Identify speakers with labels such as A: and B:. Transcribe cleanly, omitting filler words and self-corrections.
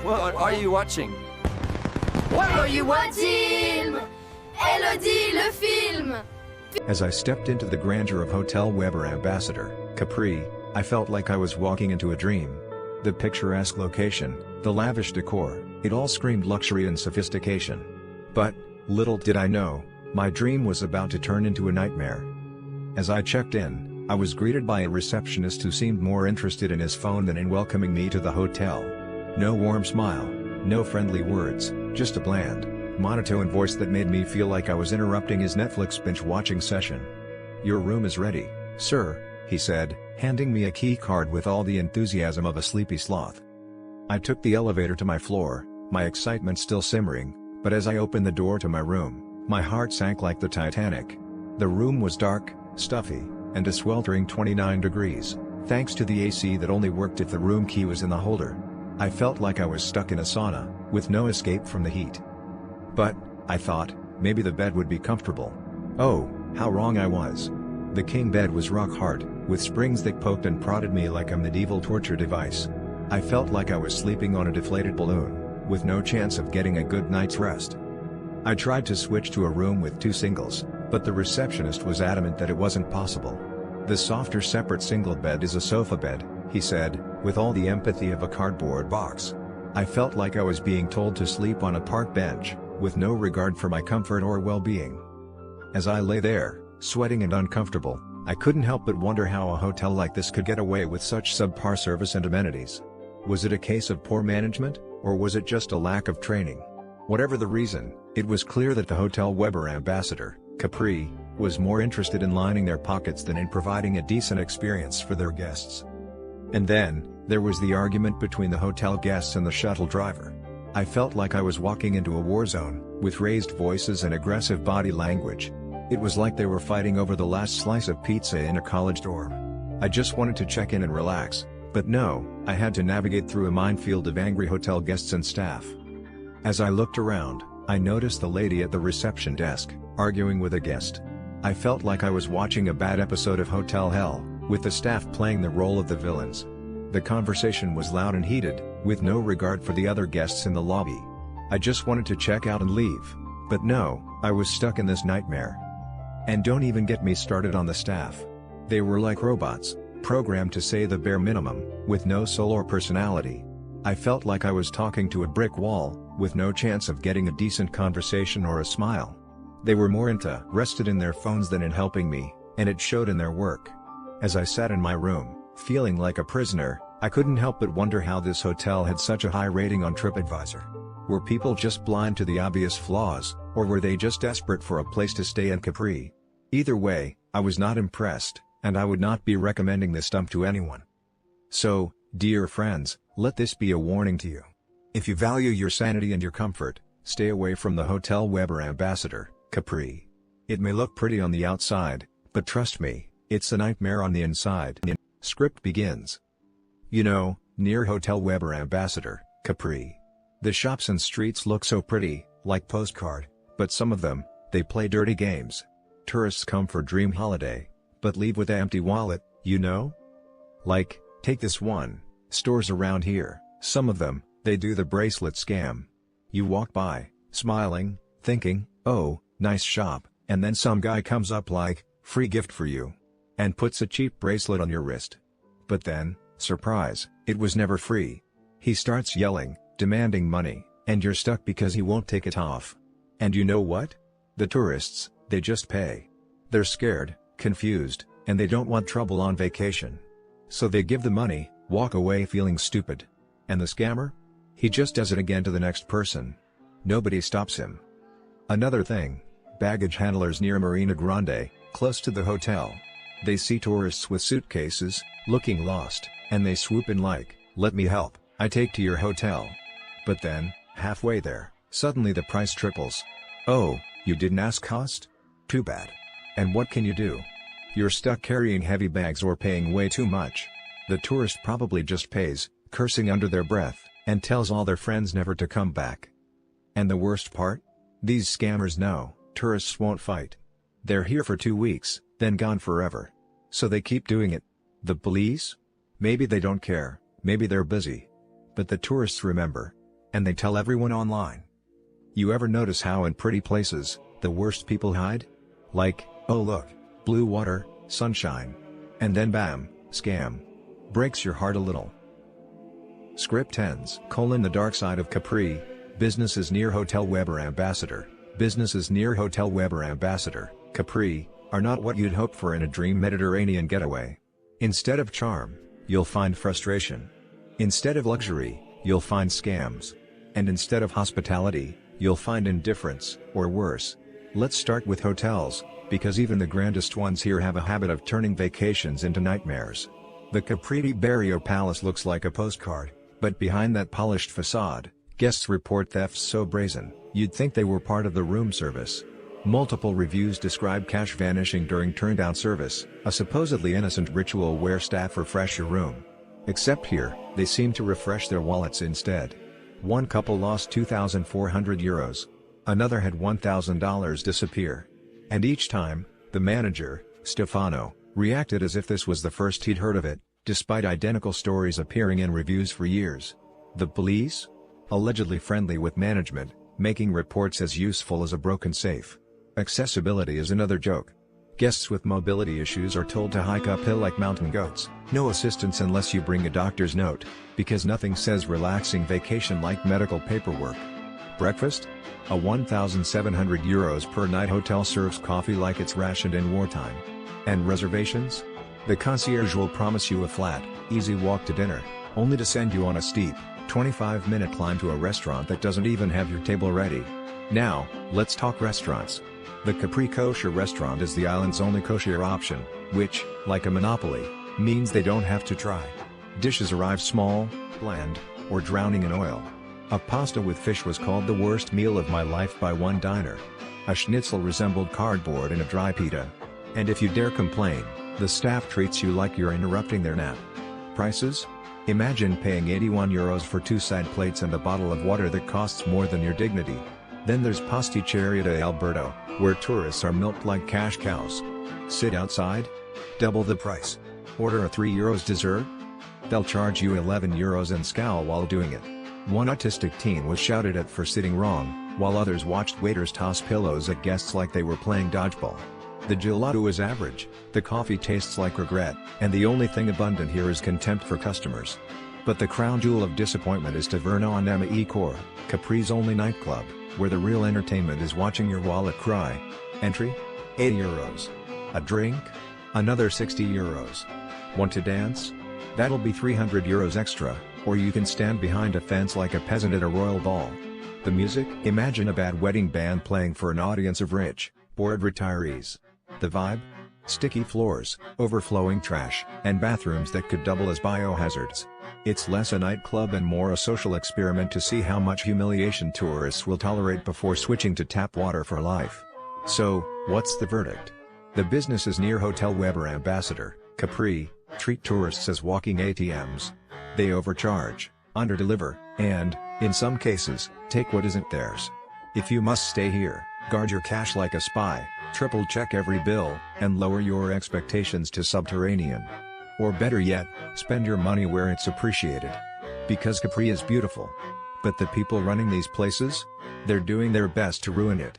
A: What are you watching?
B: What are you watching? Elodie, le film!
C: As I stepped into the grandeur of Hotel Weber Ambassador, Capri, I felt like I was walking into a dream. The picturesque location, the lavish decor, it all screamed luxury and sophistication. But, little did I know, my dream was about to turn into a nightmare. As I checked in, I was greeted by a receptionist who seemed more interested in his phone than in welcoming me to the hotel. No warm smile, no friendly words, just a bland, monotone voice that made me feel like I was interrupting his Netflix binge-watching session. "Your room is ready, sir," he said, handing me a key card with all the enthusiasm of a sleepy sloth. I took the elevator to my floor, my excitement still simmering, but as I opened the door to my room, my heart sank like the Titanic. The room was dark, stuffy, and a sweltering 29 degrees, thanks to the AC that only worked if the room key was in the holder. I felt like I was stuck in a sauna, with no escape from the heat. But, I thought, maybe the bed would be comfortable. Oh, how wrong I was. The king bed was rock hard, with springs that poked and prodded me like a medieval torture device. I felt like I was sleeping on a deflated balloon, with no chance of getting a good night's rest. I tried to switch to a room with 2 singles, but the receptionist was adamant that it wasn't possible. "The softer separate single bed is a sofa bed," he said, with all the empathy of a cardboard box. I felt like I was being told to sleep on a park bench, with no regard for my comfort or well-being. As I lay there, sweating and uncomfortable, I couldn't help but wonder how a hotel like this could get away with such subpar service and amenities. Was it a case of poor management, or was it just a lack of training? Whatever the reason, it was clear that the Hotel Weber Ambassador, Capri, was more interested in lining their pockets than in providing a decent experience for their guests. And then, there was the argument between the hotel guests and the shuttle driver. I felt like I was walking into a war zone, with raised voices and aggressive body language. It was like they were fighting over the last slice of pizza in a college dorm. I just wanted to check in and relax, but no, I had to navigate through a minefield of angry hotel guests and staff. As I looked around, I noticed the lady at the reception desk, arguing with a guest. I felt like I was watching a bad episode of Hotel Hell, with the staff playing the role of the villains. The conversation was loud and heated, with no regard for the other guests in the lobby. I just wanted to check out and leave, but no, I was stuck in this nightmare. And don't even get me started on the staff. They were like robots, programmed to say the bare minimum, with no soul or personality. I felt like I was talking to a brick wall, with no chance of getting a decent conversation or a smile. They were more interested in their phones than in helping me, and it showed in their work. As I sat in my room, feeling like a prisoner, I couldn't help but wonder how this hotel had such a high rating on TripAdvisor. Were people just blind to the obvious flaws, or were they just desperate for a place to stay in Capri? Either way, I was not impressed, and I would not be recommending this dump to anyone. So, dear friends, let this be a warning to you. If you value your sanity and your comfort, stay away from the Hotel Weber Ambassador, Capri. It may look pretty on the outside, but trust me, it's a nightmare on the inside. Script begins. You know, near Hotel Weber Ambassador, Capri. The shops and streets look so pretty, like postcard, but some of them, they play dirty games. Tourists come for dream holiday, but leave with an empty wallet, you know? Like, take this one, stores around here, some of them, they do the bracelet scam. You walk by, smiling, thinking, oh, nice shop, and then some guy comes up like, free gift for you. And puts a cheap bracelet on your wrist. But then, surprise, it was never free. He starts yelling, demanding money, and you're stuck because he won't take it off. And you know what? The tourists, they just pay. They're scared, confused, and they don't want trouble on vacation. So they give the money, walk away feeling stupid. And the scammer? He just does it again to the next person. Nobody stops him. Another thing, baggage handlers near Marina Grande, close to the hotel. They see tourists with suitcases, looking lost, and they swoop in like, let me help, I take to your hotel. But then, halfway there, suddenly the price triples. Oh, you didn't ask cost? Too bad. And what can you do? You're stuck carrying heavy bags or paying way too much. The tourist probably just pays, cursing under their breath, and tells all their friends never to come back. And the worst part? These scammers know, tourists won't fight. They're here for 2 weeks, then gone forever. So they keep doing it. The police? Maybe they don't care, maybe they're busy. But the tourists remember. And they tell everyone online. You ever notice how in pretty places, the worst people hide? Like, oh look, blue water, sunshine. And then bam, scam. Breaks your heart a little. Script ends: the dark side of Capri. Businesses near Hotel Weber Ambassador. Businesses near Hotel Weber Ambassador, Capri, are not what you'd hope for in a dream Mediterranean getaway. Instead of charm, you'll find frustration. Instead of luxury, you'll find scams. And instead of hospitality, you'll find indifference, or worse. Let's start with hotels, because even the grandest ones here have a habit of turning vacations into nightmares. The Capri Tiberio looks like a postcard, but behind that polished facade, guests report thefts so brazen, you'd think they were part of the room service. Multiple reviews describe cash vanishing during turndown service, a supposedly innocent ritual where staff refresh your room. Except here, they seem to refresh their wallets instead. One couple lost €2,400. Another had $1,000 disappear. And each time, the manager, Stefano, reacted as if this was the first he'd heard of it, despite identical stories appearing in reviews for years. The police? Allegedly friendly with management, making reports as useful as a broken safe. Accessibility is another joke. Guests with mobility issues are told to hike uphill like mountain goats, no assistance unless you bring a doctor's note, because nothing says relaxing vacation like medical paperwork. Breakfast? A €1,700 per night hotel serves coffee like it's rationed in wartime. And reservations? The concierge will promise you a flat, easy walk to dinner, only to send you on a steep, 25-minute climb to a restaurant that doesn't even have your table ready. Now, let's talk restaurants. The Capri Kosher restaurant is the island's only kosher option, which, like a monopoly, means they don't have to try. Dishes arrive small, bland, or drowning in oil. A pasta with fish was called the worst meal of my life by one diner. A schnitzel resembled cardboard in a dry pita. And if you dare complain, the staff treats you like you're interrupting their nap. Prices? Imagine paying €81 for 2 side plates and a bottle of water that costs more than your dignity. Then there's Pasticceria de Alberto, where tourists are milked like cash cows. Sit outside? Double the price. Order a €3 dessert? They'll charge you €11 and scowl while doing it. One autistic teen was shouted at for sitting wrong, while others watched waiters toss pillows at guests like they were playing dodgeball. The gelato is average, the coffee tastes like regret, and the only thing abundant here is contempt for customers. But the crown jewel of disappointment is Taverna Anema, Capri's only nightclub, where the real entertainment is watching your wallet cry. Entry? €80. A drink? Another €60. Want to dance? That'll be €300 extra, or you can stand behind a fence like a peasant at a royal ball. The music? Imagine a bad wedding band playing for an audience of rich, bored retirees. The vibe? Sticky floors, overflowing trash, and bathrooms that could double as biohazards. It's less a nightclub and more a social experiment to see how much humiliation tourists will tolerate before switching to tap water for life. So, what's the verdict? The businesses near Hotel Weber Ambassador, Capri, treat tourists as walking ATMs. They overcharge, underdeliver, and, in some cases, take what isn't theirs. If you must stay here, guard your cash like a spy, triple-check every bill, and lower your expectations to subterranean. Or better yet, spend your money where it's appreciated. Because Capri is beautiful. But the people running these places? They're doing their best to ruin it.